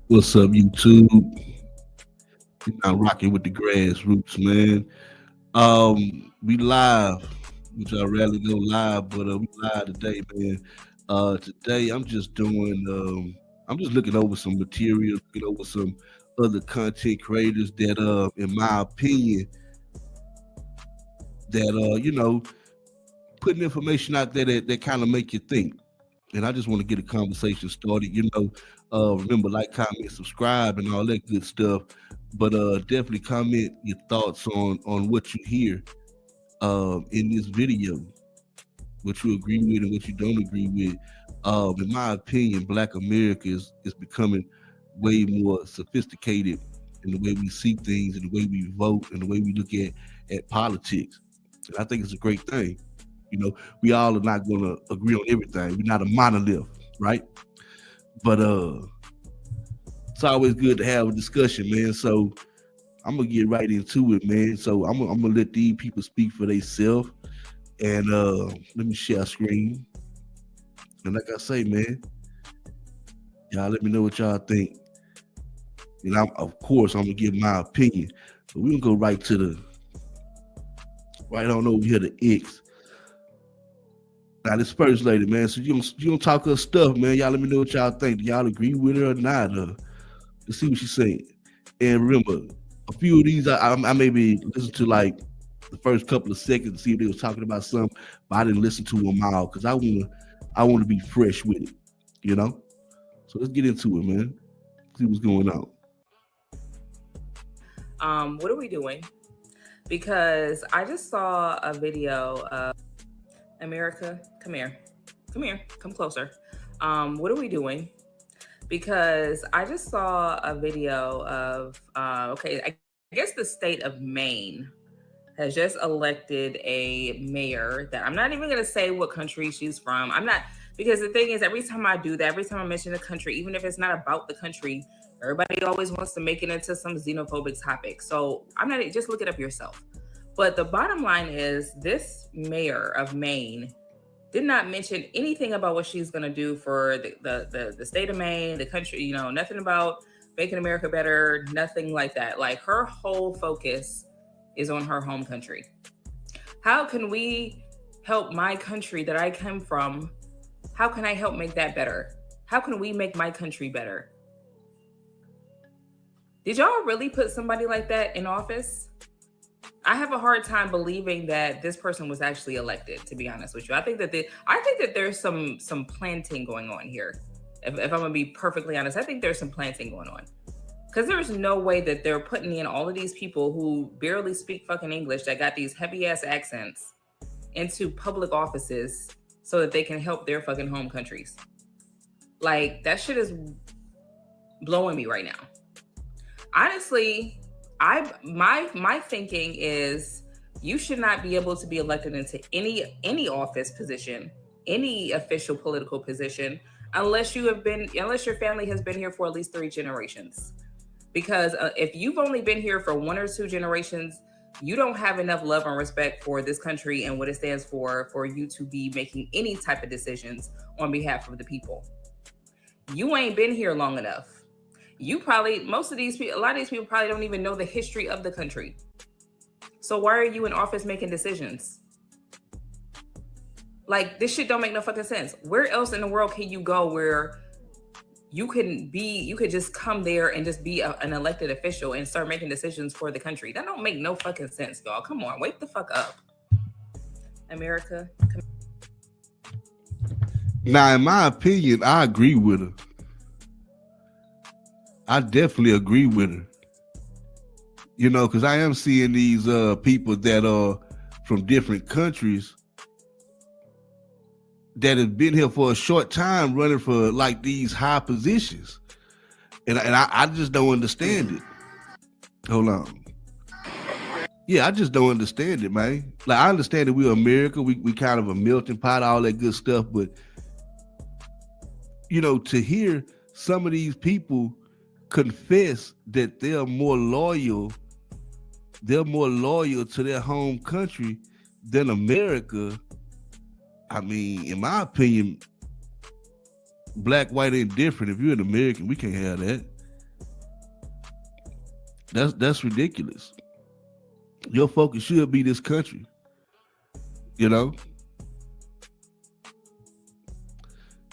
What's up, YouTube? You're not rocking with the grassroots, man. We live, which I rarely go live, but we live today, man. Today I'm just looking over some material, looking over some other content creators that, in my opinion, that putting information out there that kind of make you think. And I just want to get a conversation started. Remember, like, comment, subscribe, and all that good stuff. But definitely comment your thoughts on what you hear in this video, what you agree with and what you don't agree with. In my opinion, Black America is becoming way more sophisticated in the way we see things, and the way we vote, and the way we look at politics. And I think it's a great thing. We all are not going to agree on everything. We're not a monolith, right? But it's always good to have a discussion, man. So I'm gonna get right into it, man. So I'm gonna let these people speak for themselves, and let me share screen. And like I say, man, y'all let me know what y'all think. And of course, I'm gonna give my opinion. But we're gonna go right on over here to X. Now this first lady, man. So you gonna talk her stuff, man. Y'all let me know what y'all think. Do y'all agree with her or not? Let's see what she's saying. And remember, a few of these I maybe listen to like the first couple of seconds to see if they was talking about something, but I didn't listen to them all because I wanna be fresh with it, you know. So let's get into it, man. See what's going on. What are we doing? Because I just saw a video of America. Come here, come closer. What are we doing? Because I just saw a video of, I guess the state of Maine has just elected a mayor that I'm not even going to say what country she's from. I'm not, because the thing is, every time I do that, every time I mention a country, even if it's not about the country, everybody always wants to make it into some xenophobic topic. So I'm not, just look it up yourself. But the bottom line is, this mayor of Maine did not mention anything about what she's going to do for the state of Maine, the country, nothing about making America better, nothing like that. Like, her whole focus is on her home country. How can we help my country that I come from? How can I help make that better? How can we make my country better? Did y'all really put somebody like that in office? I have a hard time believing that this person was actually elected, to be honest with you. I think that there's some planting going on here. If I'm gonna be perfectly honest, I think there's some planting going on. Because there's no way that they're putting in all of these people who barely speak fucking English, that got these heavy ass accents, into public offices so that they can help their fucking home countries. Like, that shit is blowing me right now. Honestly, my thinking is, you should not be able to be elected into any office position, any official political position, unless your family has been here for at least 3 generations. Because if you've only been here for 1 or 2 generations, you don't have enough love and respect for this country and what it stands for you to be making any type of decisions on behalf of the people. You ain't been here long enough. A lot of these people probably don't even know the history of the country. So why are you in office making decisions? Like, this shit don't make no fucking sense. Where else in the world can you go where you could just come there and just be an elected official and start making decisions for the country? That don't make no fucking sense, y'all. Come on, wake the fuck up. America. Now, in my opinion, I agree with her. I definitely agree with her. Because I am seeing these people that are from different countries that have been here for a short time running for like these high positions. And I just don't understand it. Hold on. Yeah, I just don't understand it, man. Like, I understand that we're America, we kind of a melting pot, all that good stuff, but to hear some of these people confess that they're more loyal to their home country than America. I mean, in my opinion, black, white ain't different. If you're an American, we can't have that. That's ridiculous. Your focus should be this country. You know?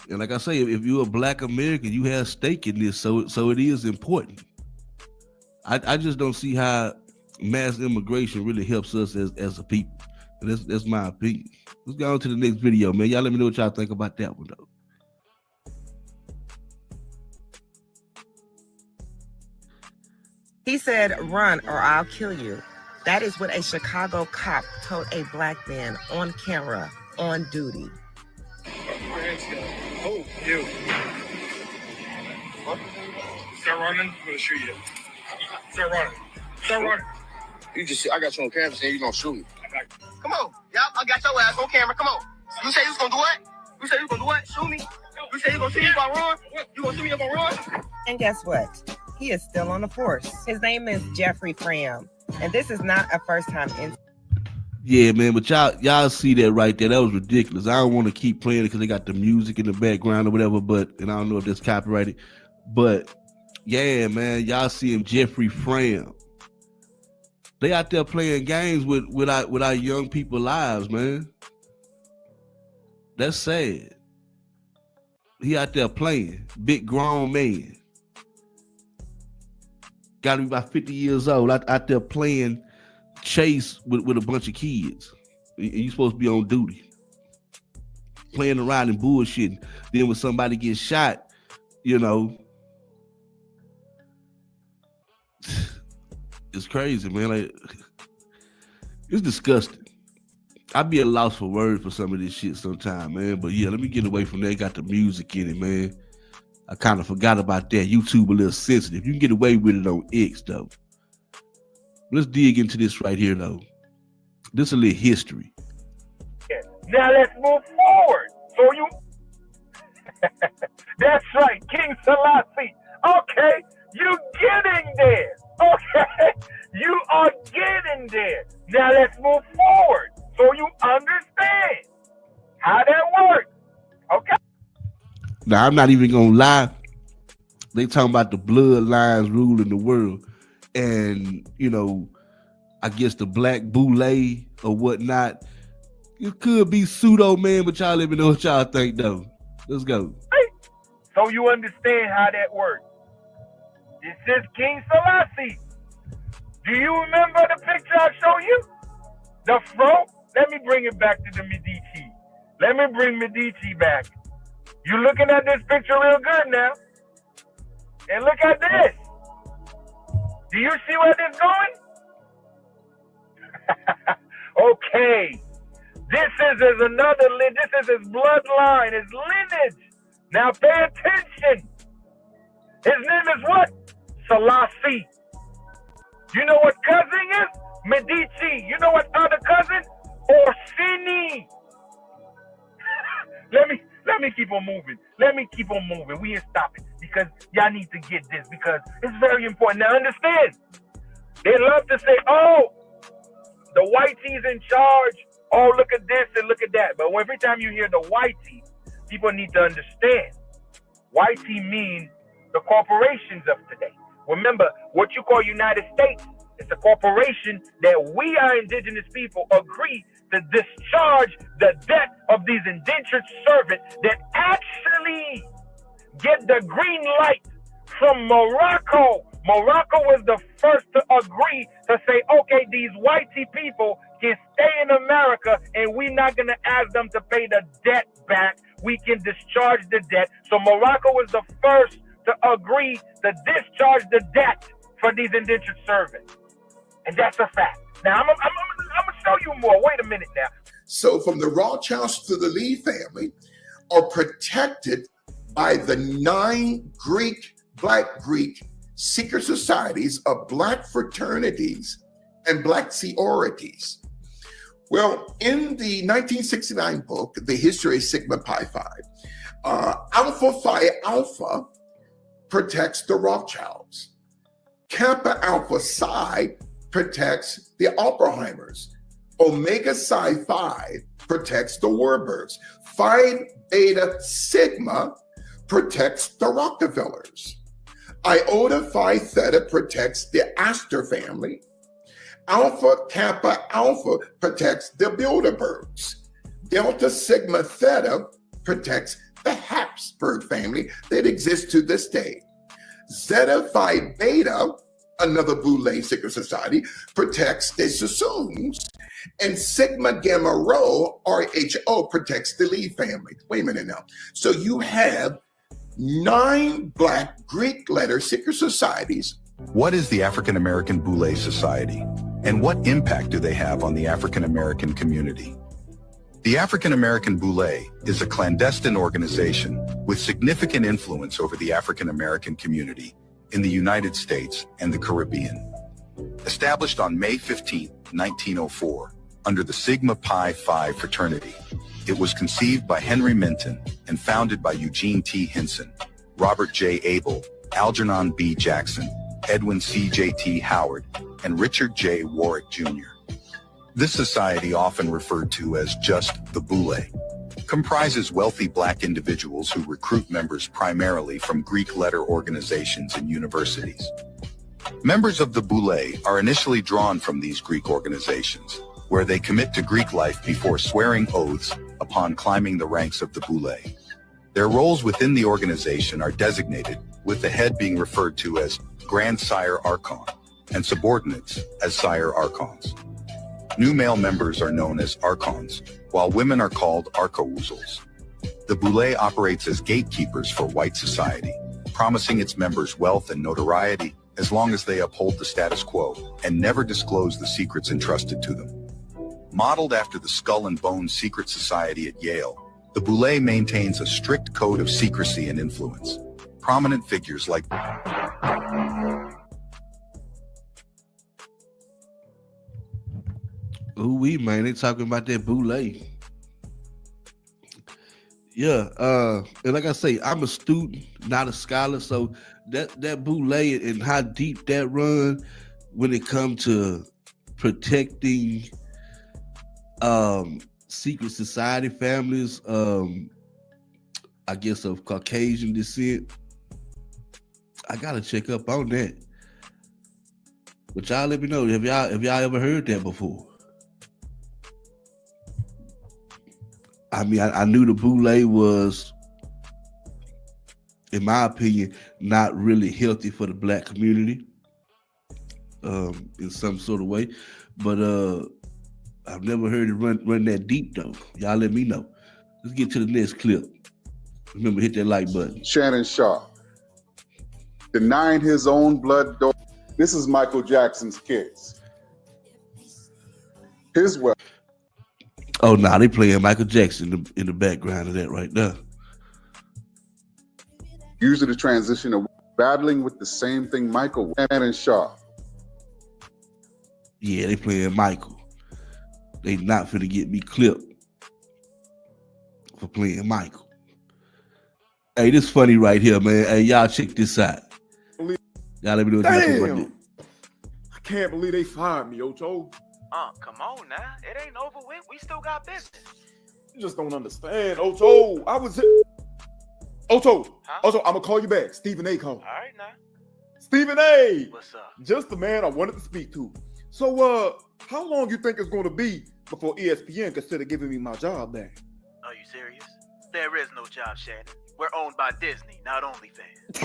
And like I say, if you're a Black American, you have stake in this, so it is important. I just don't see how mass immigration really helps us as a people. And that's my opinion. Let's go on to the next video, man. Y'all let me know what y'all think about that one, though. He said, "Run or I'll kill you." That is what a Chicago cop told a Black man on camera, on duty. Oh, you. What? Start running, I'm gonna shoot you. Start running. Start running. You just, I got you on camera saying you gonna shoot me. Come on. Yep, I got your ass on camera. Come on. You say you was gonna do what? You say you was gonna do what? Shoot me? You say you gonna shoot me if I run? You gonna shoot me if I run? And guess what? He is still on the force. His name is Jeffrey Fram. And this is not a first time incident. Yeah, man, but y'all see that right there. That was ridiculous. I don't want to keep playing it because they got the music in the background or whatever, and I don't know if that's copyrighted. But yeah, man, y'all see him, Jeffrey Fram. They out there playing games with our young people's lives, man. That's sad. He out there playing, big grown man. Got to be about 50 years old out there playing chase with a bunch of kids. You supposed to be on duty, playing around and bullshitting. Then when somebody gets shot, you know, it's crazy, man. Like, it's disgusting. I'd be a loss for words for some of this shit sometime, man. But yeah, let me get away from that. Got the music in it, man. I kind of forgot about that. YouTube a little sensitive. You can get away with it on X, though. Let's dig into this right here, though. This is a little history. Now let's move forward. So you... That's right, King Selassie. Okay, you getting there. Okay, you are getting there. Now let's move forward so you understand how that works. Okay? Now, I'm not even going to lie. They talking about the bloodlines ruling the world. And, you know, I guess the Black Boule or whatnot, it could be pseudo, man, but y'all let me know what y'all think, though. Let's go. So you understand how that works. This is King Selassie. Do you remember the picture I showed you? The fro? Let me bring it back to the Medici. Let me bring Medici back. You looking at this picture real good now. And look at this. Do you see where this is going? Okay. This is his bloodline, his lineage. Now pay attention. His name is what? Selassie. You know what cousin is? Medici. You know what other cousin? Orsini. Let me keep on moving. Let me keep on moving. We ain't stopping because y'all need to get this because it's very important. Now understand, they love to say, oh, the whitey's in charge. Oh, look at this and look at that. But every time you hear the whitey, people need to understand. Whitey means the corporations of today. Remember, what you call United States, it's a corporation that we, our indigenous people, agree to discharge the debt of these indentured servants that actually get the green light from Morocco. Morocco was the first to agree to say, okay, these whitey people can stay in America and we're not going to ask them to pay the debt back. We can discharge the debt. So Morocco was the first to agree to discharge the debt for these indentured servants. And that's a fact. Now, I'm going to show you more. Wait a minute now. So from the Rothschilds to the Lee family are protected by the 9 Black Greek secret societies of Black fraternities and Black sororities. Well, in the 1969 book, The History of Sigma Pi Phi, Alpha Phi Alpha protects the Rothschilds. Kappa Alpha Psi protects the Oppenheimers. Omega Psi Phi protects the Warburgs. Phi Beta Sigma protects the Rockefellers. Iota Phi Theta protects the Astor family. Alpha Kappa Alpha protects the Bilderbergs. Delta Sigma Theta protects the Habsburg family that exists to this day. Zeta Phi Beta, another Boule secret society, protects the Sassoons. And Sigma Gamma Rho, RHO, protects the Lee family. Wait a minute now. So you have 9 Black Greek letter secret societies. What is the African American Boule Society, and what impact do they have on the African American community? The African American Boule is a clandestine organization with significant influence over the African American community in the United States and the Caribbean. Established on May 15, 1904, under the Sigma Pi Phi fraternity, it was conceived by Henry Minton and founded by Eugene T. Hinson, Robert J. Abel, Algernon B. Jackson, Edwin C. J. T. Howard, and Richard J. Warwick Jr. This society, often referred to as just the Boule, comprises wealthy Black individuals who recruit members primarily from Greek letter organizations and universities. Members of the Boule are initially drawn from these Greek organizations, where they commit to Greek life before swearing oaths upon climbing the ranks of the Boule. Their roles within the organization are designated, with the head being referred to as Grand Sire Archon and subordinates as Sire Archons. New male members are known as Archons, while women are called Archouzels. The Boule operates as gatekeepers for white society, promising its members wealth and notoriety as long as they uphold the status quo and never disclose the secrets entrusted to them. Modeled after the Skull and Bones secret society at Yale, the Boule maintains a strict code of secrecy and influence. Prominent figures like Ooh, man, they talking about that Boule. Yeah, and like I say, I'm a student, not a scholar, so that Boule and how deep that run when it comes to protecting secret society families, I guess of Caucasian descent, I gotta check up on that. But y'all let me know, have y'all ever heard that before? I mean, I knew the Boule was, in my opinion, not really healthy for the Black community, in some sort of way. But I've never heard it run that deep though. Y'all let me know. Let's get to the next clip. Remember, hit that like button. Shannon Sharpe, denying his own blood daughter. This is Michael Jackson's kids. His wealth. Oh, nah, they playing Michael Jackson in the background of that right now. Usually the transition of battling with the same thing Michael and Sharpe. Yeah, they playing Michael. They not finna get me clipped for playing Michael. Hey, this funny right here, man. Hey, y'all check this out. Y'all let me know what you think about this. I can't believe they fired me, Ocho. Come on now. It ain't over with. We still got business. You just don't understand, Ocho. Ocho, I'm gonna call you back. Stephen A. called. All right now. Stephen A. What's up? Just the man I wanted to speak to. So, how long you think it's going to be before ESPN consider giving me my job back? Are you serious? There is no job, Shannon. We're owned by Disney, not OnlyFans.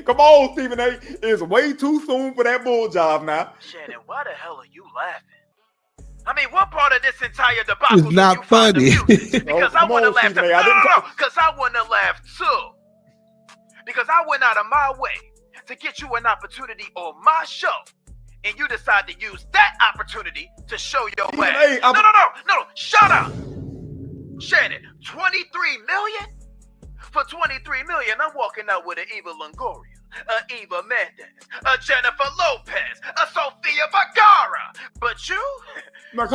Come on, Stephen A. It's way too soon for that bull job now. Shannon, why the hell are you laughing? I mean, what part of this entire debacle It's not funny. Because I wouldn't have laughed. No, because I wouldn't have laughed too. Because I went out of my way to get you an opportunity on my show, and you decide to use that opportunity to show your way. Hey, no, shut up. Shannon, 23 million? For 23 million, I'm walking out with an Eva Longoria, a Eva Mendes, a Jennifer Lopez, a Sofia Vergara. But you? No,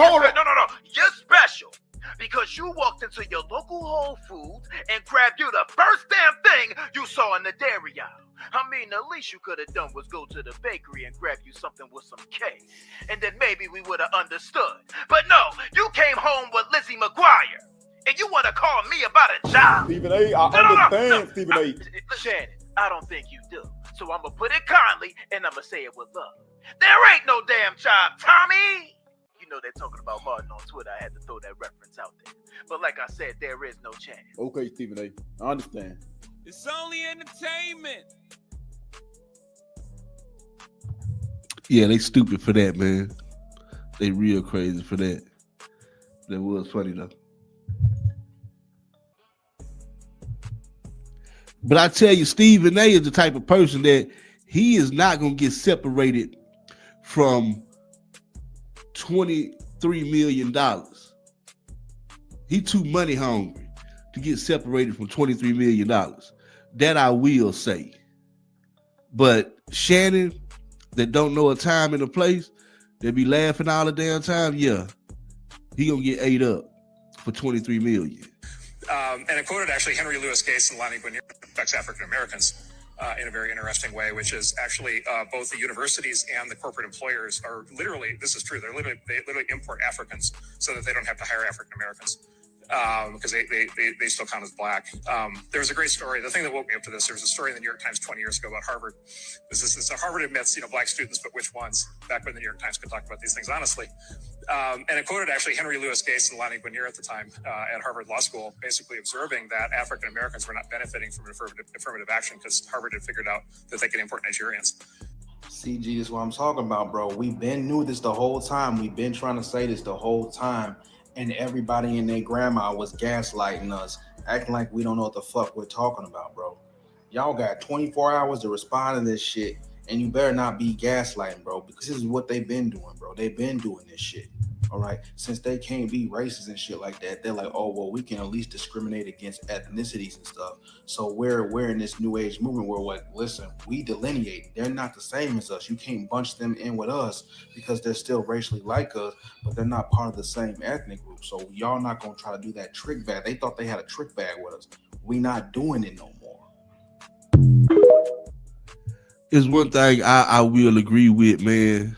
you're special. Because you walked into your local Whole Foods and grabbed you the first damn thing you saw in the dairy aisle. I mean, the least you could have done was go to the bakery and grab you something with some cake. And then maybe we would have understood. But no, you came home with Lizzie McGuire. And you want to call me about a job? Stephen A., I understand, Stephen A. Shannon, I don't think you do. So I'm gonna put it kindly and I'm gonna say it with love. There ain't no damn job, Tommy! You know they're talking about Martin on Twitter. I had to throw that reference out there. But like I said, there is no chance. Okay, Stephen A. I understand. It's only entertainment. Yeah, they stupid for that, man. They real crazy for that. That was funny though. But I tell you, Stephen A is the type of person that he is not going to get separated from $23 million. He too money hungry to get separated from $23 million. That I will say. But Shannon, that don't know a time and a place, they be laughing all the damn time, yeah, he gonna get ate up for $23 million. And it quoted actually Henry Louis Gates and Lonnie Guinier affects African Americans in a very interesting way, which is actually both the universities and the corporate employers are literally, this is true, they literally import Africans so that they don't have to hire African Americans because they still count as black. There's a great story. The thing that woke me up to this, there was a story in the New York Times 20 years ago about Harvard. This Harvard admits, black students, but which ones? Back when the New York Times could talk about these things honestly. And it quoted actually Henry Louis Gates and Lonnie Guinier at the time at Harvard Law School, basically observing that African Americans were not benefiting from affirmative action because Harvard had figured out that they could import Nigerians. CG is what I'm talking about, bro. We've been knew this the whole time. We've been trying to say this the whole time. And everybody and their grandma was gaslighting us, acting like we don't know what the fuck we're talking about, bro. Y'all got 24 hours to respond to this shit, and you better not be gaslighting, bro, because this is what they've been doing, bro. They've been doing this shit, all right? Since they can't be racist and shit like that, they're like, oh, well, we can at least discriminate against ethnicities and stuff. So we're in this new age movement where, like, listen, we delineate. They're not the same as us. You can't bunch them in with us because they're still racially like us, but they're not part of the same ethnic group. So y'all not going to try to do that trick bag. They thought they had a trick bag with us. We not doing it no more. It's one thing I will agree with, man.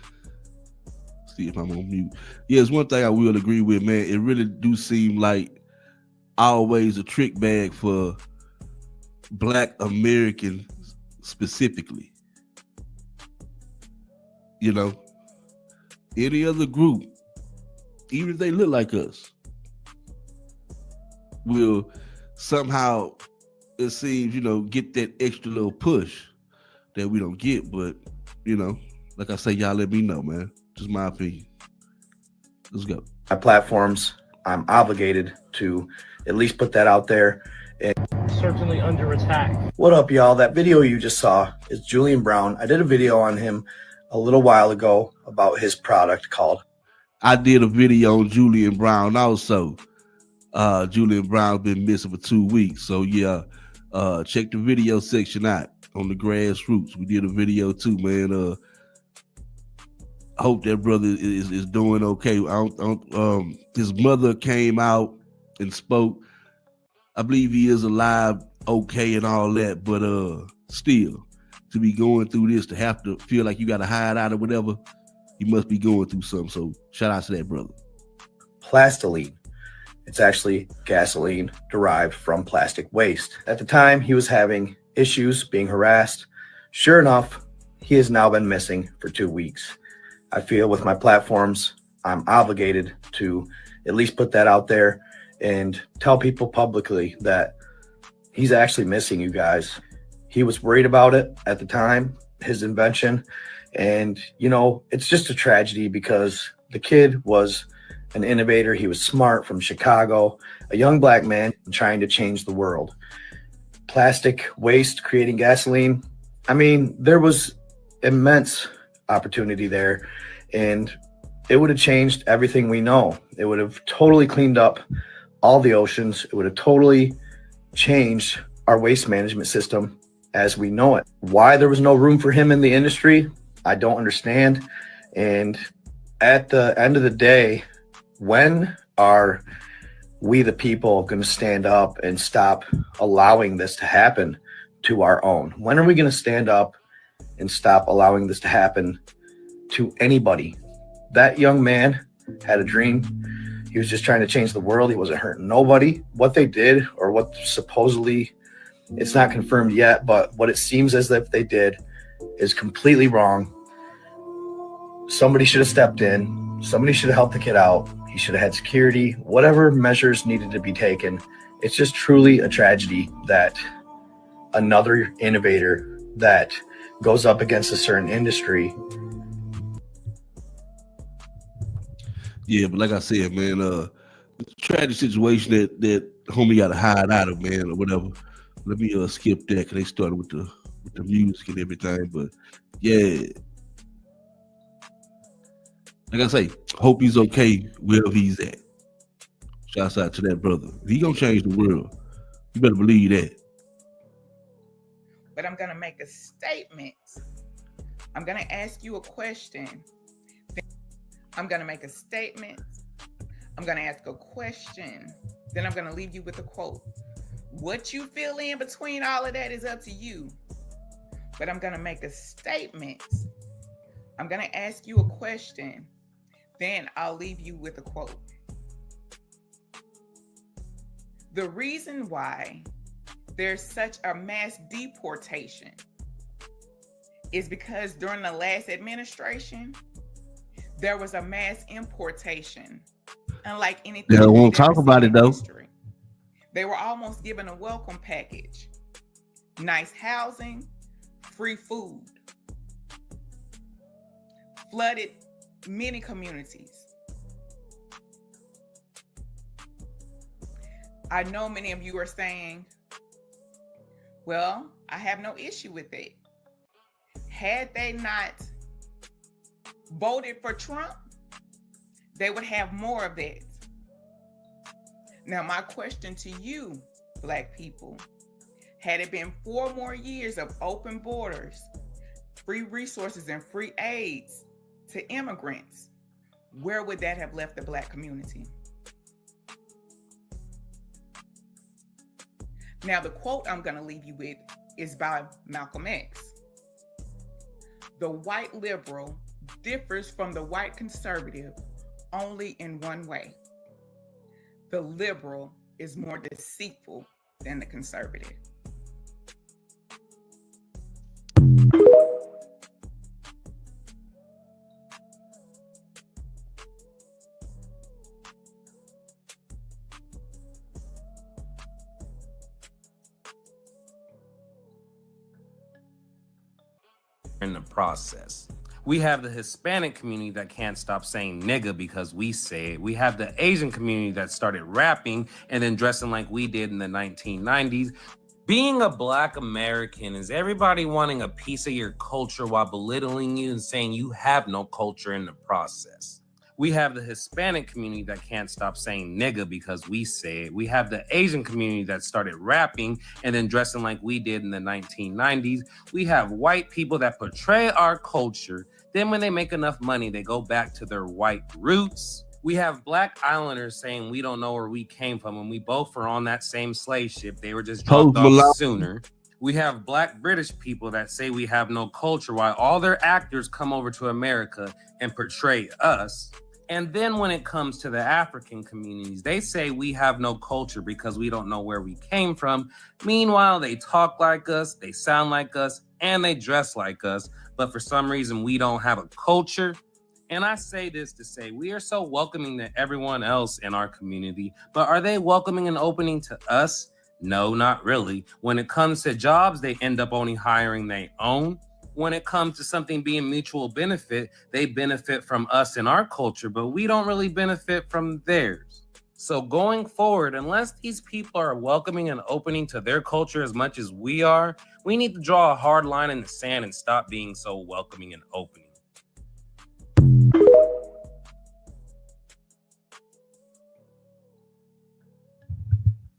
See if I'm on mute. Yeah, it's one thing I will agree with, man. It really do seem like always a trick bag for Black Americans specifically. Any other group, even if they look like us, will somehow, it seems, get that extra little push that we don't get. But, like I say, y'all let me know, man. Just my opinion. Let's go. My platforms, I'm obligated to at least put that out there. And certainly under attack. What up, y'all? That video you just saw is Julian Brown. I did a video on him a little while ago about his product called. I did a video on Julian Brown also. Julian Brown's been missing for 2 weeks. So yeah, check the video section out on the Grassroots. We did a video too, man. I hope that brother is doing okay. His mother came out and spoke. I believe he is alive, okay, and all that. But still, to be going through this, to have to feel like you got to hide out or whatever, you must be going through something. So shout out to that brother. Plastiline. It's actually gasoline derived from plastic waste. At the time, he was having issues, being harassed. Sure enough, he has now been missing for 2 weeks. I feel with my platforms, I'm obligated to at least put that out there and tell people publicly that he's actually missing, you guys. He was worried about it at the time, his invention. And, it's just a tragedy because the kid was an innovator. He was smart, from Chicago, a young Black man trying to change the world. Plastic waste creating gasoline. I mean, there was immense opportunity there, and it would have changed everything we know. It would have totally cleaned up all the oceans. It would have totally changed our waste management system as we know it. Why there was no room for him in the industry, I don't understand. And at the end of the day, when are we the people going to stand up and stop allowing this to happen to our own? When are we going to stand up and stop allowing this to happen to anybody? That young man had a dream. He was just trying to change the world. He wasn't hurting nobody. What they did, or what supposedly It's not confirmed yet, but what it seems as if they did is completely wrong. Somebody should have stepped in. Somebody should have helped the kid out. He should have had security, whatever measures needed to be taken. It's just truly a tragedy that another innovator that goes up against a certain industry. Yeah, but like I said, man, it's a tragic situation that homie got to hide out of, man, or whatever. Let me skip that because they started with the music and everything. But yeah, like I say, hope he's okay wherever he's at. Shouts out to that brother. He gonna change the world. You better believe that. But I'm gonna make a statement. I'm gonna ask you a question. I'm gonna make a statement. I'm gonna ask a question. Then I'm gonna leave you with a quote. What you feel in between all of that is up to you. But I'm gonna make a statement. I'm gonna ask you a question. Then I'll leave you with a quote. The reason why there's such a mass deportation is because during the last administration, there was a mass importation. Unlike anything. They won't talk about it though. History. They were almost given a welcome package. Nice housing, free food. Flooded many communities. I know many of you are saying, well, I have no issue with it. Had they not voted for Trump, they would have more of that. Now, my question to you, Black people, had it been 4 more years of open borders, free resources, and free aids to immigrants, where would that have left the Black community? Now, the quote I'm going to leave you with is by Malcolm X. The white liberal differs from the white conservative only in one way. The liberal is more deceitful than the conservative. In the process, we have the Hispanic community that can't stop saying nigga because we say it. We have the Asian community that started rapping and then dressing like we did in the 1990s. Being a Black American is everybody wanting a piece of your culture while belittling you and saying you have no culture in the process. We have the Hispanic community that can't stop saying nigga because we say it. We have the Asian community that started rapping and then dressing like we did in the 1990s. We have white people that portray our culture. Then when they make enough money, they go back to their white roots. We have Black Islanders saying we don't know where we came from, and we both were on that same slave ship. They were just dropped off sooner. We have Black British people that say we have no culture while all their actors come over to America and portray us. And then when it comes to the African communities, they say we have no culture because we don't know where we came from. Meanwhile, they talk like us, they sound like us, and they dress like us. But for some reason, we don't have a culture. And I say this to say we are so welcoming to everyone else in our community. But are they welcoming and opening to us? No, not really. When it comes to jobs, they end up only hiring their own. When it comes to something being mutual benefit, they benefit from us and our culture, but we don't really benefit from theirs. So going forward, unless these people are welcoming and opening to their culture as much as we are, we need to draw a hard line in the sand and stop being so welcoming and opening.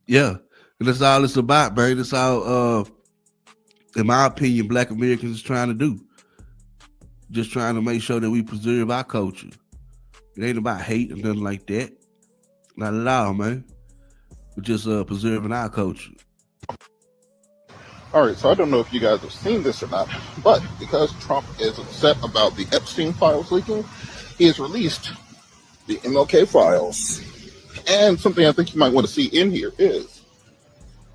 Yeah, and that's all it's about, man. That's all in my opinion, Black Americans is trying to do. Just trying to make sure that we preserve our culture. It ain't about hate or nothing like that. Not at all, man. We're just preserving our culture. All right, so I don't know if you guys have seen this or not, but because Trump is upset about the Epstein files leaking, he has released the MLK files. And something I think you might want to see in here is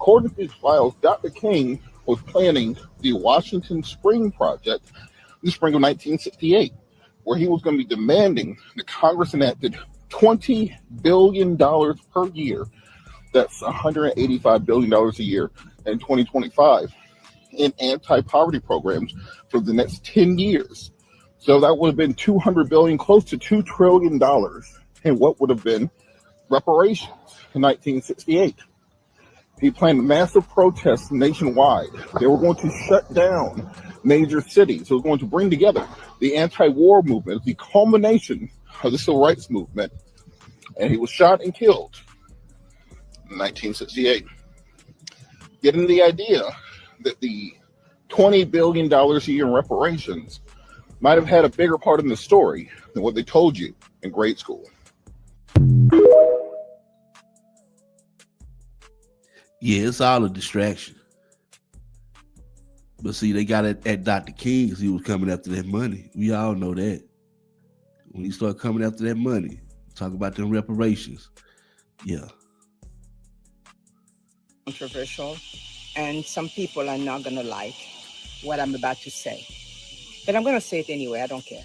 According to these files, Dr. King was planning the Washington Spring Project in the spring of 1968, where he was going to be demanding that Congress enacted $20 billion per year. That's $185 billion a year in 2025 in anti-poverty programs for the next 10 years. So that would have been $200 billion, close to $2 trillion in what would have been reparations in 1968. He planned massive protests nationwide. They were going to shut down major cities. It was going to bring together the anti-war movement, the culmination of the civil rights movement. And he was shot and killed in 1968. Getting the idea that the $20 billion a year in reparations might have had a bigger part in the story than what they told you in grade school. Yeah, it's all a distraction. But see, they got it at Dr. King because he was coming after that money. We all know that. When he started coming after that money, talk about them reparations. Yeah. Controversial, and some people are not going to like what I'm about to say. But I'm going to say it anyway. I don't care.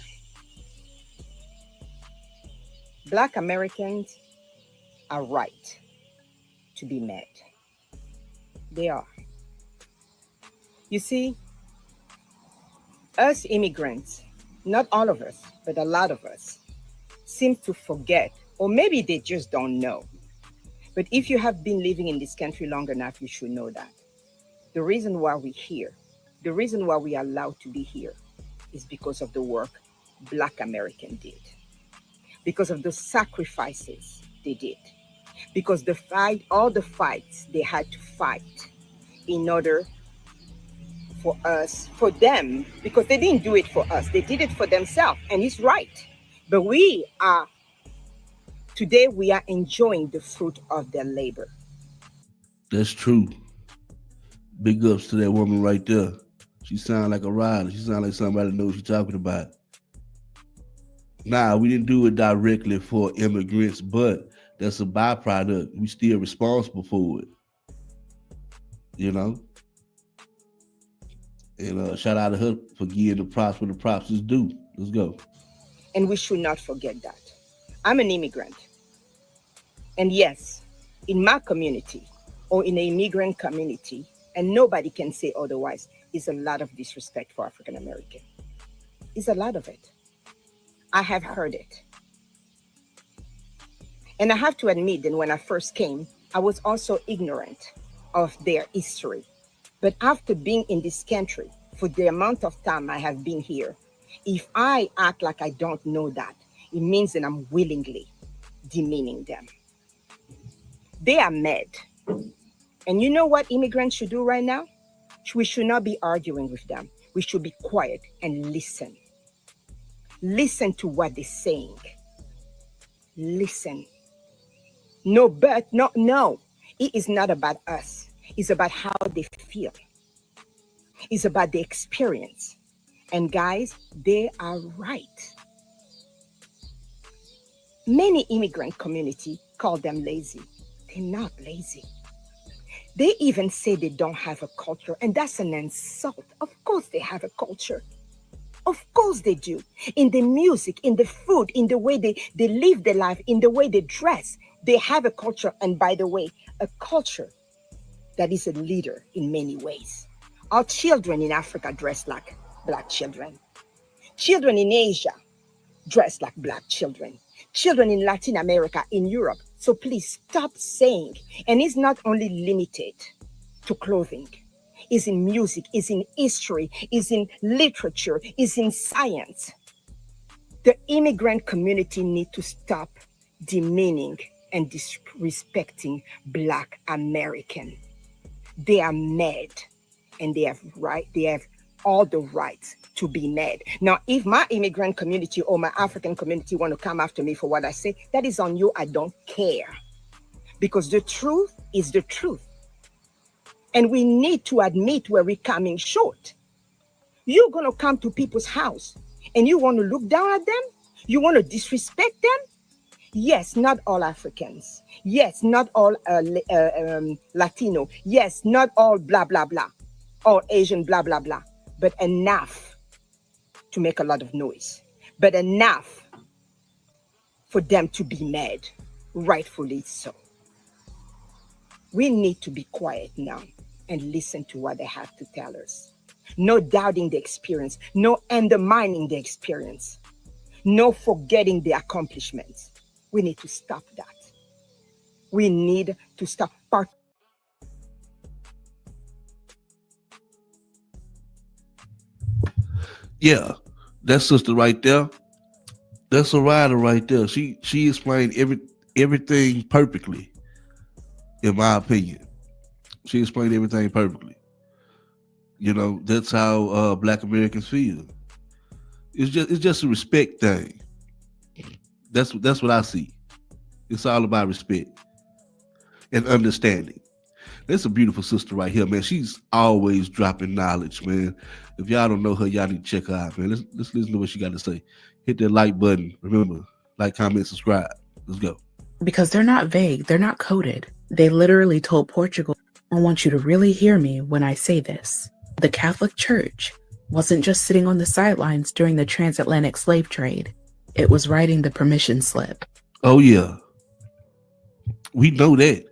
Black Americans are right to be mad. They are. You see, us immigrants, not all of us, but a lot of us, seem to forget, or maybe they just don't know. But if you have been living in this country long enough, you should know that. The reason why we're here, the reason why we are allowed to be here, is because of the work Black Americans did. Because of the sacrifices they did. Because all the fights they had to fight in order for us, for them, because they didn't do it for us, they did it for themselves, and it's right. But today we are enjoying the fruit of their labor. That's true. Big ups to that woman right there. She sound like a rider. She sound like somebody knows what she's talking about. Nah, we didn't do it directly for immigrants, but that's a byproduct. We still responsible for it. You know? And shout out to her for giving the props where the props is due. Let's go. And we should not forget that. I'm an immigrant. And yes, in my community or in the immigrant community, and nobody can say otherwise, is a lot of disrespect for African American. It's a lot of it. I have heard it. And I have to admit that when I first came, I was also ignorant of their history. But after being in this country, for the amount of time I have been here, if I act like I don't know that, it means that I'm willingly demeaning them. They are mad. And you know what immigrants should do right now? We should not be arguing with them. We should be quiet and listen. Listen to what they're saying. Listen. No. It is not about us. It's about how they feel. It's about the experience. And guys, they are right. Many immigrant community call them lazy. They're not lazy. They even say they don't have a culture, and that's an insult. Of course they have a culture. Of course they do. In the music, in the food, in the way they live their life, in the way they dress, they have a culture. And by the way, a culture that is a leader in many ways. Our children in Africa dress like Black children. Children in Asia dress like Black children. Children in Latin America, in Europe. So please stop saying, and it's not only limited to clothing. It's in music, it's in history, it's in literature, it's in science. The immigrant community need to stop demeaning and disrespecting Black American. They are mad, and they have all the rights to be mad. Now, if my immigrant community or my African community want to come after me for what I say, that is on you. I don't care. Because the truth is the truth. And we need to admit where we're coming short. You're going to come to people's house and you want to look down at them? You want to disrespect them? Yes, not all Africans. Yes, not all Latino. Yes, not all blah, blah, blah. All Asian, blah, blah, blah. But enough to make a lot of noise. But enough for them to be mad. Rightfully so. We need to be quiet now and listen to what they have to tell us. No doubting the experience. No undermining the experience. No forgetting the accomplishments. We need to stop that. We need to stop. Yeah, that sister right there. That's a rider right there. She explained everything perfectly, in my opinion. She explained everything perfectly. You know, that's how Black Americans feel. It's just a respect thing. That's what I see. It's all about respect and understanding. That's a beautiful sister right here, man. She's always dropping knowledge, man. If y'all don't know her, y'all need to check her out, man. Let's listen to what she got to say. Hit that like button. Remember, like, comment, subscribe. Let's go. Because they're not vague. They're not coded. They literally told Portugal, I want you to really hear me when I say this. The Catholic Church wasn't just sitting on the sidelines during the transatlantic slave trade. It was writing the permission slip. Oh, yeah. We know that.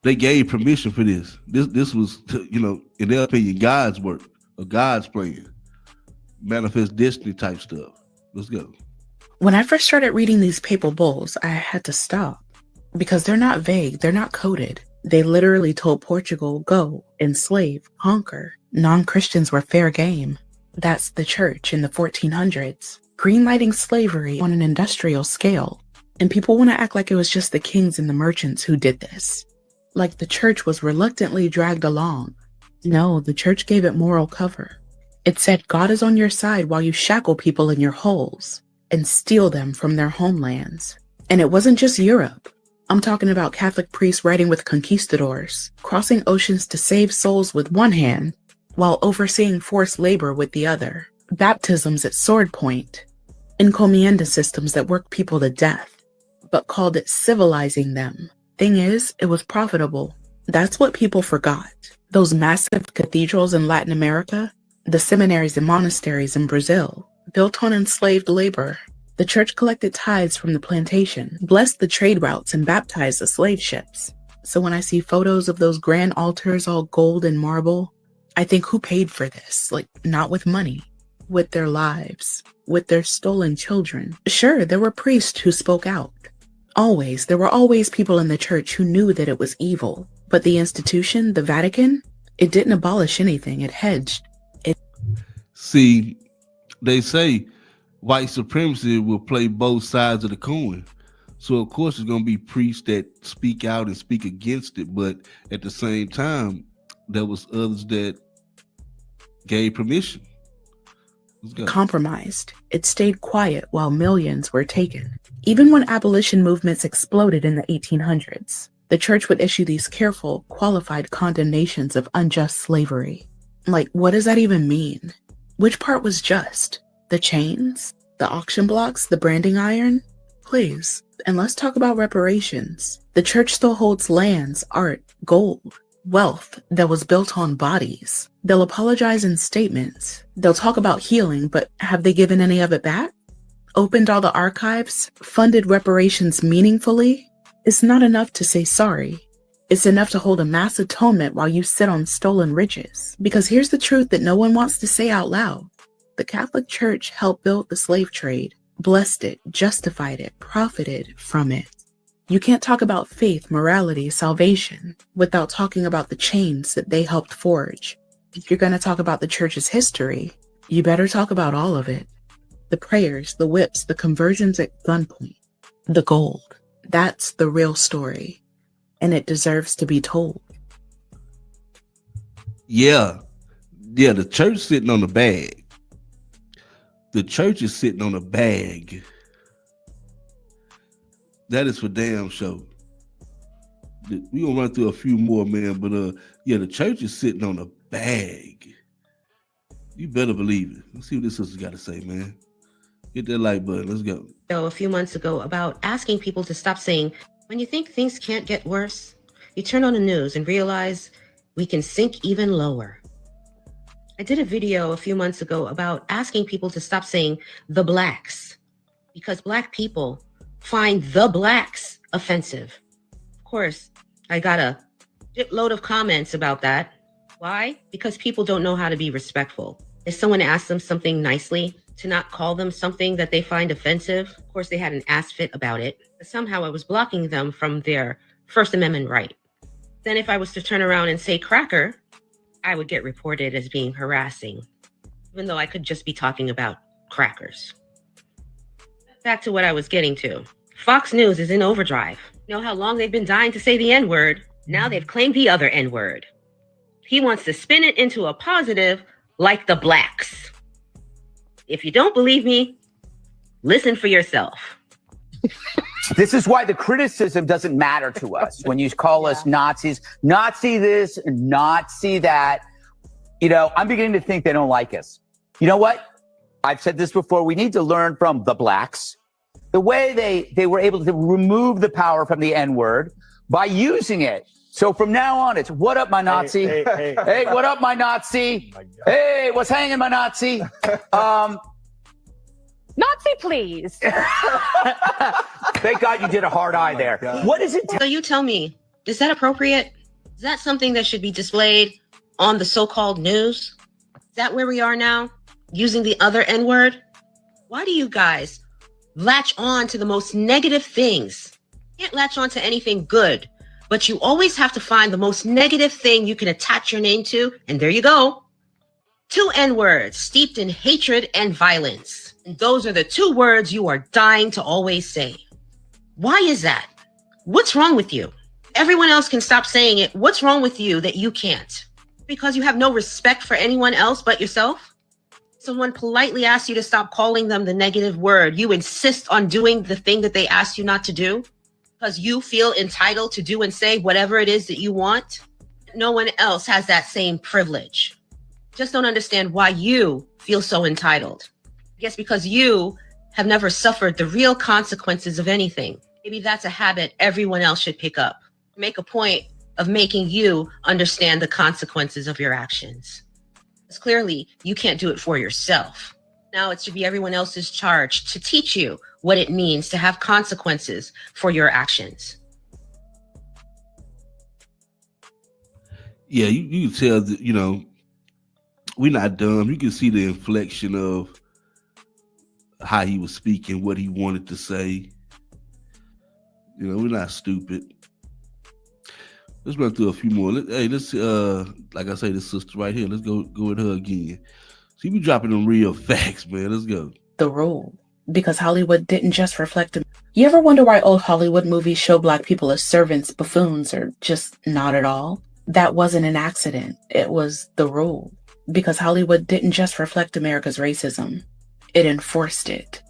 They gave permission for this. This was, in their opinion, God's work or God's plan. Manifest destiny type stuff. Let's go. When I first started reading these papal bulls, I had to stop. Because they're not vague. They're not coded. They literally told Portugal, go, enslave, conquer. Non-Christians were fair game. That's the church in the 1400s. Greenlighting slavery on an industrial scale. And people want to act like it was just the kings and the merchants who did this. Like the church was reluctantly dragged along. No, the church gave it moral cover. It said God is on your side while you shackle people in your holes and steal them from their homelands. And it wasn't just Europe. I'm talking about Catholic priests riding with conquistadors, crossing oceans to save souls with one hand, while overseeing forced labor with the other. Baptisms at sword point. Encomienda systems that worked people to death, but called it civilizing them. Thing is, it was profitable. That's what people forgot. Those massive cathedrals in Latin America, the seminaries and monasteries in Brazil, built on enslaved labor. The church collected tithes from the plantation, blessed the trade routes, and baptized the slave ships. So when I see photos of those grand altars all gold and marble, I think, who paid for this? Like, not with money, with their lives, with their stolen children. Sure, there were priests who spoke out. There were always people in the church who knew that it was evil. But the institution, the Vatican, it didn't abolish anything. It hedged. See, they say white supremacy will play both sides of the coin. So, of course, there's going to be priests that speak out and speak against it. But at the same time, there was others that gave permission. Compromised. It stayed quiet while millions were taken. Even when abolition movements exploded in the 1800s, the church would issue these careful, qualified condemnations of unjust slavery. Like, what does that even mean? Which part was just? The chains? The auction blocks? The branding iron? Please, and let's talk about reparations. The church still holds lands, art, gold, wealth that was built on bodies. They'll apologize in statements. They'll talk about healing, but have they given any of it back? Opened all the archives? Funded reparations meaningfully? It's not enough to say sorry. It's enough to hold a mass atonement while you sit on stolen riches. Because here's the truth that no one wants to say out loud. The Catholic Church helped build the slave trade, blessed it, justified it, profited from it. You can't talk about faith, morality, salvation without talking about the chains that they helped forge. If you're going to talk about the church's history, you better talk about all of it. The prayers, the whips, the conversions at gunpoint, the gold. That's the real story, and it deserves to be told. Yeah, the church sitting on the bag. The church is sitting on a bag. That is for damn sure. We gonna run through a few more, man, but the church is sitting on a bag. You better believe it. Let's see what this sister's got to say, man. Hit that like button. Let's go. A few months ago about asking people to stop saying, when you think things can't get worse, you turn on the news and realize we can sink even lower. I did a video a few months ago about asking people to stop saying the blacks, because Black people find the blacks offensive. Of course, I got a shitload of comments about that. Why? Because people don't know how to be respectful. If someone asks them something nicely, to not call them something that they find offensive. Of course, they had an ass fit about it. But somehow I was blocking them from their First Amendment right. Then if I was to turn around and say cracker, I would get reported as being harassing, even though I could just be talking about crackers. Back to what I was getting to. Fox News is in overdrive. You know how long they've been dying to say the N-word? Now they've claimed the other N-word. He wants to spin it into a positive like the blacks. If you don't believe me, listen for yourself. This is why the criticism doesn't matter to us when you call us Nazis, Nazi this, Nazi that. You know, I'm beginning to think they don't like us. You know what? I've said this before. We need to learn from the blacks. The way they were able to remove the power from the N-word by using it. So from now on, it's what up, my Nazi? Hey, what up, my Nazi? Hey, what's hanging, my Nazi? Nazi, please. Thank God you did a hard eye there. What is it? So you tell me, is that appropriate? Is that something that should be displayed on the so-called news? Is that where we are now? Using the other N-word? Why do you guys latch on to the most negative things? You can't latch on to anything good, but you always have to find the most negative thing you can attach your name to, and there you go. 2 N-words steeped in hatred and violence. And those are the 2 words you are dying to always say. Why is that? What's wrong with you? Everyone else can stop saying it. What's wrong with you that you can't? Because you have no respect for anyone else but yourself? Someone politely asks you to stop calling them the negative word. You insist on doing the thing that they asked you not to do because you feel entitled to do and say whatever it is that you want. No one else has that same privilege. Just don't understand why you feel so entitled. I guess because you have never suffered the real consequences of anything. Maybe that's a habit everyone else should pick up. Make a point of making you understand the consequences of your actions. Because clearly you can't do it for yourself. Now it should be everyone else's charge to teach you what it means to have consequences for your actions. Yeah, you can tell that, you know, we're not dumb. You can see the inflection of how he was speaking, what he wanted to say. You know, we're not stupid. Let's run through a few more. Let's like I say, this sister right here. Let's go with her again. She be dropping them real facts, man. Let's go. The rule. Because Hollywood didn't just reflect them. You ever wonder why old Hollywood movies show Black people as servants, buffoons, or just not at all? That wasn't an accident. It was the rule. Because Hollywood didn't just reflect America's racism. It enforced it.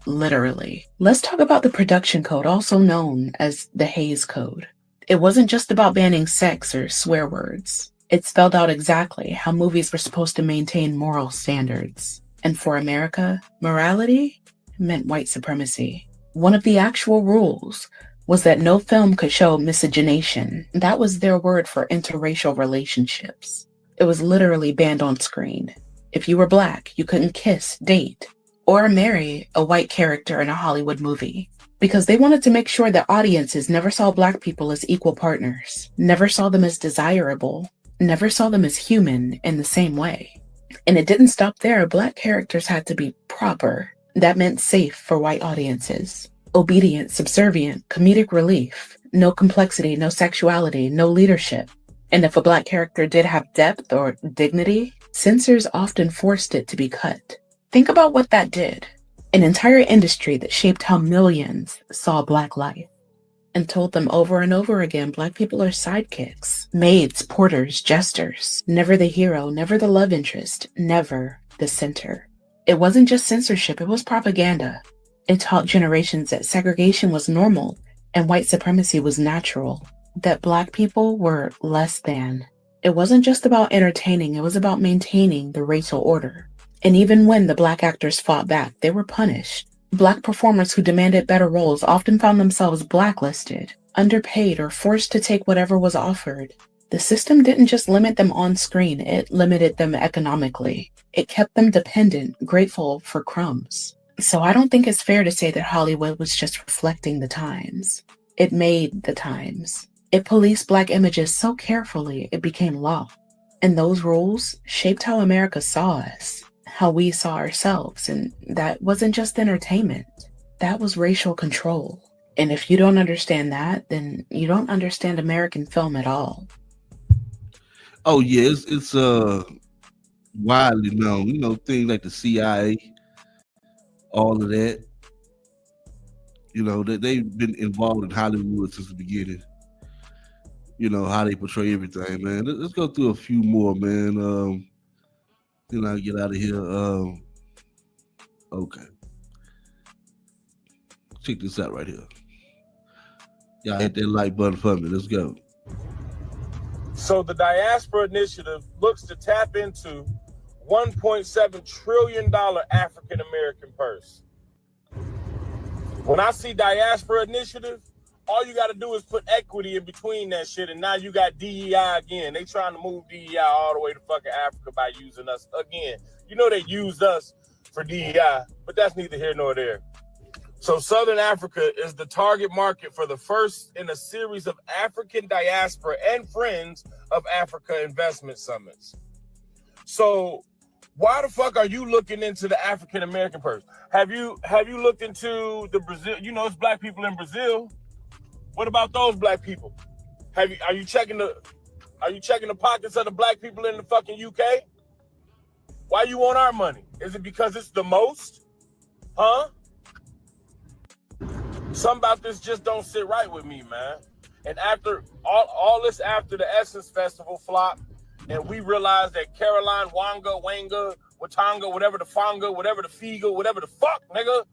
Literally. Let's talk about the production code, also known as the Hays Code. It wasn't just about banning sex or swear words. It spelled out exactly how movies were supposed to maintain moral standards. And for America, morality meant white supremacy. One of the actual rules was that no film could show miscegenation. That was their word for interracial relationships. It was literally banned on screen. If you were Black, you couldn't kiss, date, or marry a white character in a Hollywood movie. Because they wanted to make sure that audiences never saw Black people as equal partners, never saw them as desirable, never saw them as human in the same way. And it didn't stop there. Black characters had to be proper. That meant safe for white audiences. Obedient, subservient, comedic relief, no complexity, no sexuality, no leadership. And if a Black character did have depth or dignity, censors often forced it to be cut. Think about what that did. An entire industry that shaped how millions saw Black life and told them over and over again, Black people are sidekicks, maids, porters, jesters, never the hero, never the love interest, never the center. It wasn't just censorship, it was propaganda. It taught generations that segregation was normal and white supremacy was natural, that Black people were less than. It wasn't just about entertaining, it was about maintaining the racial order. And even when the Black actors fought back, they were punished. Black performers who demanded better roles often found themselves blacklisted, underpaid, or forced to take whatever was offered. The system didn't just limit them on screen, it limited them economically. It kept them dependent, grateful for crumbs. So I don't think it's fair to say that Hollywood was just reflecting the times. It made the times. It policed Black images so carefully it became law. And those rules shaped how America saw us, how we saw ourselves, and that wasn't just entertainment. That was racial control. And if you don't understand that, then you don't understand American film at all. Oh yeah, it's widely known. You know, things like the CIA, all of that. You know, they've been involved in Hollywood since the beginning. You know, how they portray everything, man. Let's go through a few more, man. Then I'll get out of here. Okay. Check this out right here. Y'all hit that like button for me. Let's go. So the Diaspora Initiative looks to tap into $1.7 trillion African American purse. When I see Diaspora Initiative, all you got to do is put equity in between that shit, and now you got DEI again. They trying to move DEI all the way to fucking Africa by using us again. You know they used us for DEI, but that's neither here nor there. So Southern Africa is the target market for the first in a series of African diaspora and Friends of Africa investment summits. So why the fuck are you looking into the African American purse? Have you looked into the Brazil? You know, it's Black people in Brazil. What about those Black people? Are you checking the pockets of the Black people in the fucking UK? Why you want our money? Is it because it's the most? Huh? Something about this just don't sit right with me, man. And after all this, after the Essence Festival flop, and we realized that Caroline Wanga, Watanga, whatever the Fonga, whatever the Figa, whatever the fuck, nigga,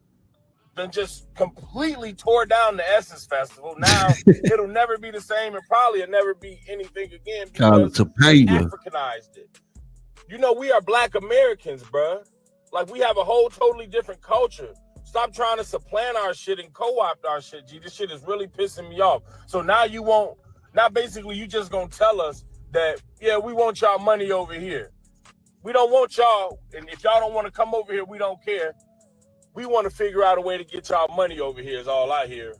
then just completely tore down the Essence Festival. Now it'll never be the same, and probably it'll never be anything again because we Africanized it. You know, we are Black Americans, bruh. Like, we have a whole totally different culture. Stop trying to supplant our shit and co-opt our shit, G. This shit is really pissing me off. So now basically you just gonna tell us that, yeah, we want y'all money over here. We don't want y'all, and if y'all don't want to come over here, we don't care. We want to figure out a way to get y'all money over here is all I hear.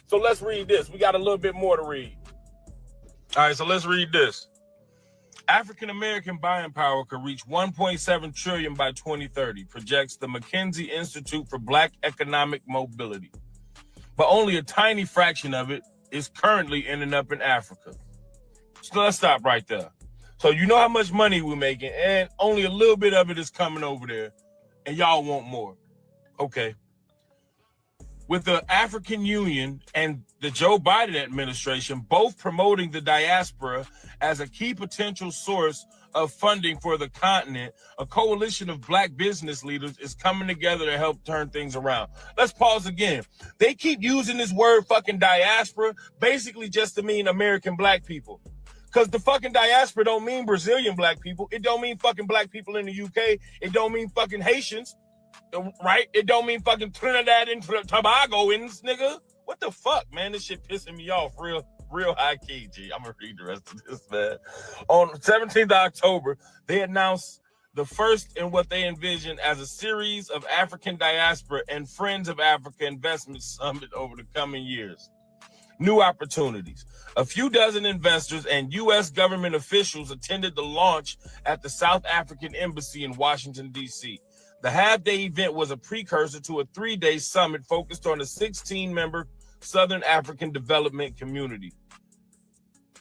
So let's read this. We got a little bit more to read. All right, so let's read this. African American buying power could reach 1.7 trillion by 2030, projects the McKinsey Institute for Black Economic Mobility. But only a tiny fraction of it is currently ending up in Africa. So let's stop right there. So you know how much money we're making, and only a little bit of it is coming over there, and y'all want more. Okay. With the African Union and the Joe Biden administration both promoting the diaspora as a key potential source of funding for the continent, a coalition of Black business leaders is coming together to help turn things around. Let's pause again. They keep using this word fucking diaspora basically just to mean American Black people. Because the fucking diaspora don't mean Brazilian Black people. It don't mean fucking Black people in the UK. It don't mean fucking Haitians. Right? It don't mean fucking Trinidad and Tobagoans, nigga. What the fuck, man? This shit pissing me off real high key, G. I'm gonna read the rest of this, man. On 17th of October, they announced the first in what they envision as a series of African diaspora and Friends of Africa investment summit over the coming years. New opportunities. A few dozen investors and U.S. government officials attended the launch at the South African Embassy in Washington, D.C. The half-day event was a precursor to a 3-day summit focused on a 16-member Southern African development community.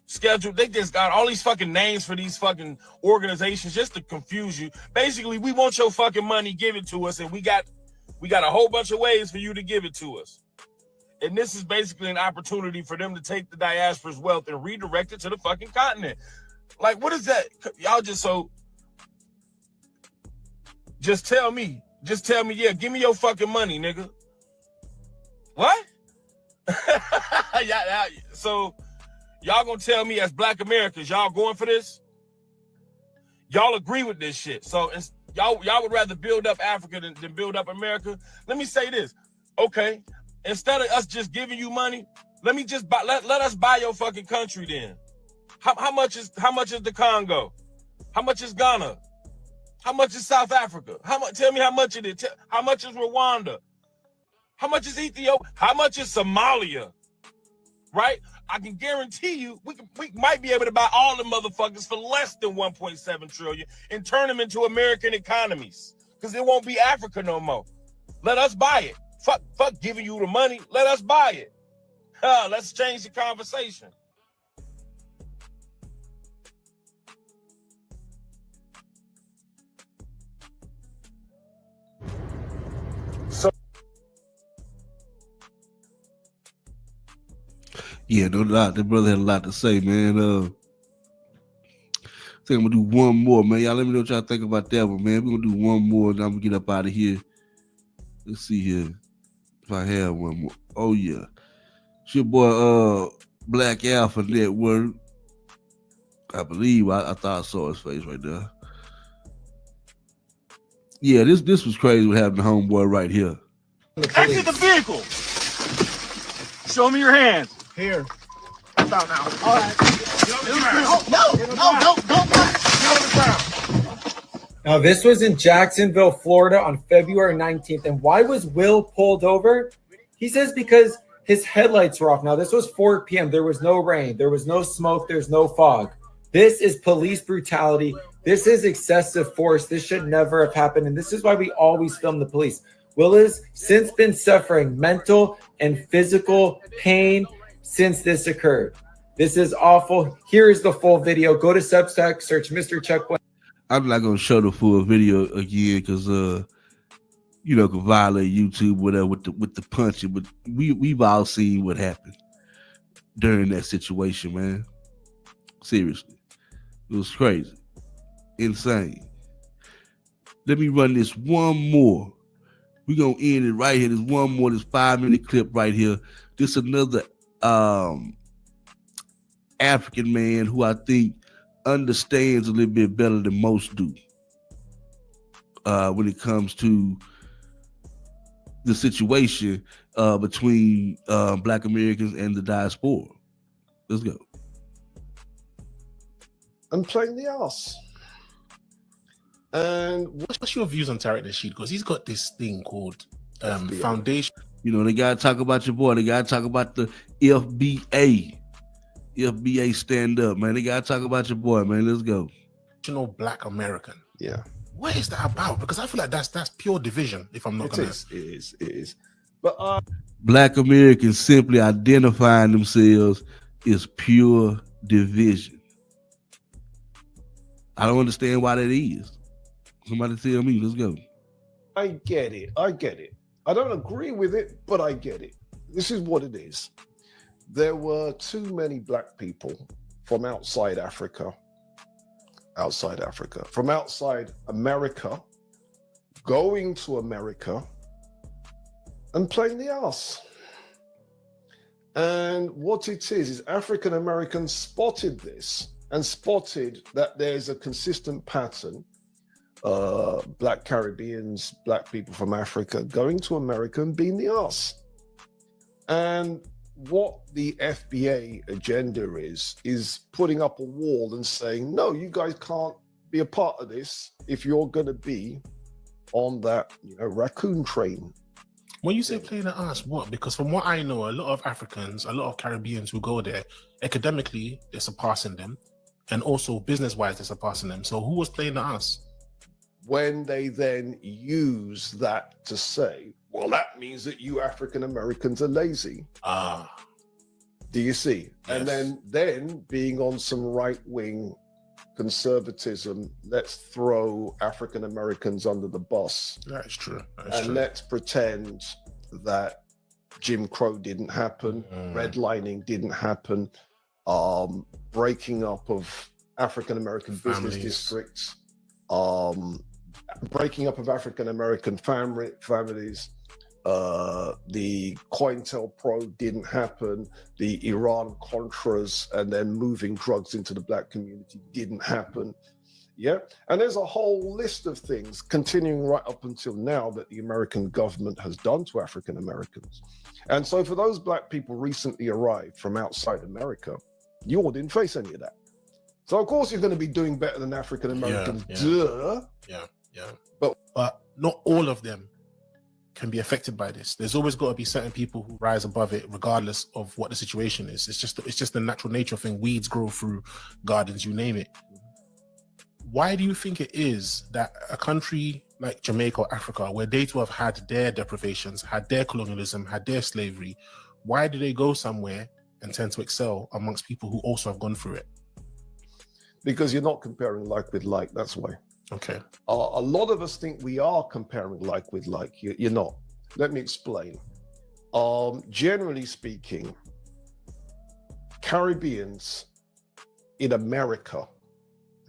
Scheduled, they just got all these fucking names for these fucking organizations just to confuse you. Basically, we want your fucking money, give it to us, and we got a whole bunch of ways for you to give it to us. And this is basically an opportunity for them to take the diaspora's wealth and redirect it to the fucking continent. Like, what is that? Y'all just so... Just tell me, yeah, give me your fucking money, nigga. What? So y'all gonna tell me as Black Americans, y'all going for this? Y'all agree with this shit. So Y'all would rather build up Africa than build up America. Let me say this. Okay, instead of us just giving you money, let us buy your fucking country then. How much is the Congo? How much is Ghana? How much is South Africa? Tell me how much it is. How much is Rwanda? How much is Ethiopia? How much is Somalia? Right? I can guarantee you we might be able to buy all the motherfuckers for less than 1.7 trillion and turn them into American economies. Because it won't be Africa no more. Let us buy it. Fuck giving you the money. Let us buy it. Let's change the conversation. Yeah, no doubt. That brother had a lot to say, man. I think I'm gonna do one more, man. Y'all let me know what y'all think about that one, man. We're gonna do one more, and I'm gonna get up out of here. Let's see here if I have one more. Oh yeah. It's your boy Black Alpha Network. I believe I thought I saw his face right there. Yeah, this was crazy what happened to homeboy right here. Exit the vehicle. Show me your hands. Here. Stop now. All right. No. Now, this was in Jacksonville, Florida on February 19th. And why was Will pulled over? He says because his headlights were off. Now, this was 4 p.m. There was no rain. There was no smoke. There's no fog. This is police brutality. This is excessive force. This should never have happened. And this is why we always film the police. Will has since been suffering mental and physical pain since this occurred. This is awful. Here is the full video. Go to Substack, search Mr. Checkpoint. I'm not gonna show the full video again because could violate YouTube, whatever, with the punching. But we've all seen what happened during that situation, man. Seriously, it was crazy, insane. Let me run this one more. We're gonna end it right here. There's one more. This 5-minute clip right here. This another African man who I think understands a little bit better than most do when it comes to the situation between Black Americans and the diaspora. Let's go. And playing the ass. And what's your views on Tariq Nasheed? Because he's got this thing called Foundation. They gotta talk about your boy. They gotta talk about the FBA. FBA stand up, man. They gotta talk about your boy, man. Let's go. Black American. Yeah. What is that about? Because I feel like that's pure division. If I'm not gonna. It is. But Black Americans simply identifying themselves as pure division. I don't understand why that is. Somebody tell me. Let's go. I get it. I don't agree with it, but I get it. This is what it is. There were too many Black people from outside Africa, from outside America, going to America and playing the ass. And what it is African Americans spotted this and spotted that there's a consistent pattern. Black Caribbeans, Black people from Africa going to America and being the ass. And what the FBA agenda is putting up a wall and saying, no, you guys can't be a part of this if you're going to be on that raccoon train. When you say playing the ass, what? Because from what I know, a lot of Africans, a lot of Caribbeans who go there, academically, they're surpassing them. And also business-wise, they're surpassing them. So who was playing the ass? When they then use that to say, well, that means that you African Americans are lazy. Do you see? Yes. And then being on some right-wing conservatism, let's throw African Americans under the bus. That's true. Let's pretend that Jim Crow didn't happen, redlining didn't happen, breaking up of African American business districts, breaking up of African American families, The COINTELPRO didn't happen. The Iran Contras and then moving drugs into the black community didn't happen. Yeah. And there's a whole list of things continuing right up until now that the American government has done to African Americans. And so for those black people recently arrived from outside America, you all didn't face any of that. So of course you're going to be doing better than African Americans. Duh. Yeah. But not all of them can be affected by this. There's always got to be certain people who rise above it, regardless of what the situation is. It's just the natural nature of thing. Weeds grow through gardens, you name it. Why do you think it is that a country like Jamaica or Africa, where they too have had their deprivations, had their colonialism, had their slavery, why do they go somewhere and tend to excel amongst people who also have gone through it? Because you're not comparing like with like, that's why. Okay. A lot of us think we are comparing like with like. You're not. Let me explain. Generally speaking, Caribbeans in America,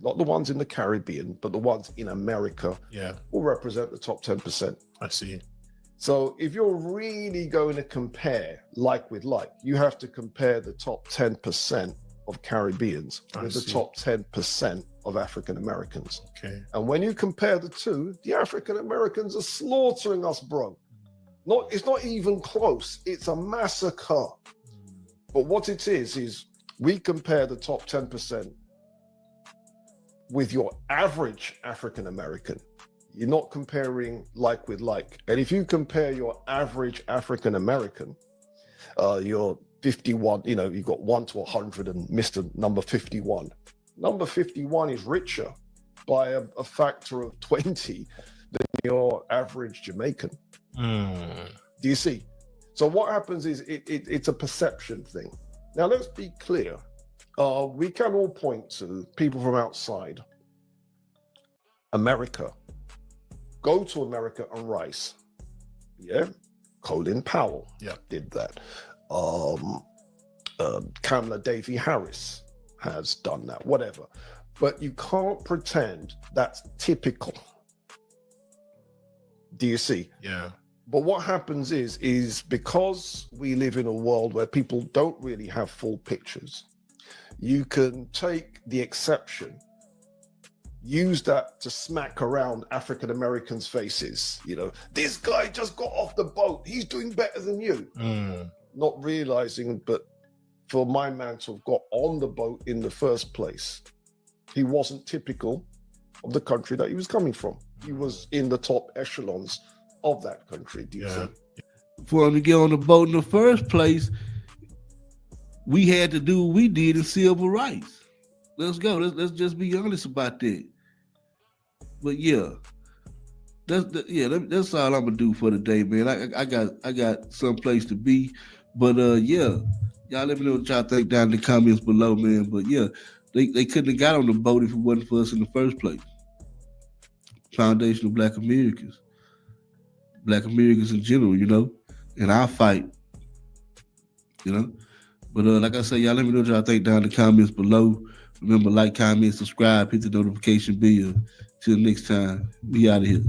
not the ones in the Caribbean, but the ones in America, will represent the top 10%. I see. So if you're really going to compare like with like, you have to compare the top 10% of Caribbeans with the top 10% of African Americans. Okay. And when you compare the two, the African Americans are slaughtering us, bro. It's not even close. It's a massacre. But what it is we compare the top 10% with your average African American. You're not comparing like with like. And if you compare your average African American, you're 51, you've got 1 to 100 and Mr. number 51. Number 51 is richer by a factor of 20 than your average Jamaican. Do you see? So what happens is it's a perception thing. Now let's be clear. We can all point to people from outside America. Go to America and rise. Yeah. Colin Powell did that. Kamala Davy Harris has done that, whatever. But you can't pretend that's typical. Do you see? Yeah. But what happens is because we live in a world where people don't really have full pictures, you can take the exception, use that to smack around African Americans' faces. This guy just got off the boat. He's doing better than you. Not realizing, but for my man to have got on the boat in the first place, he wasn't typical of the country that he was coming from. He was in the top echelons of that country. Do you see? For him to get on the boat in the first place, we had to do what we did in civil rights. Let's go. Let's just be honest about that. But that's all I'm gonna do for today, man. I got some place to be, but y'all let me know what y'all think down in the comments below, man. But they couldn't have got on the boat if it wasn't for us in the first place. Foundation of Black Americans in general, and our fight, But like I say, y'all let me know what y'all think down in the comments below. Remember, like, comment, subscribe, hit the notification bell. Till next time, we out of here.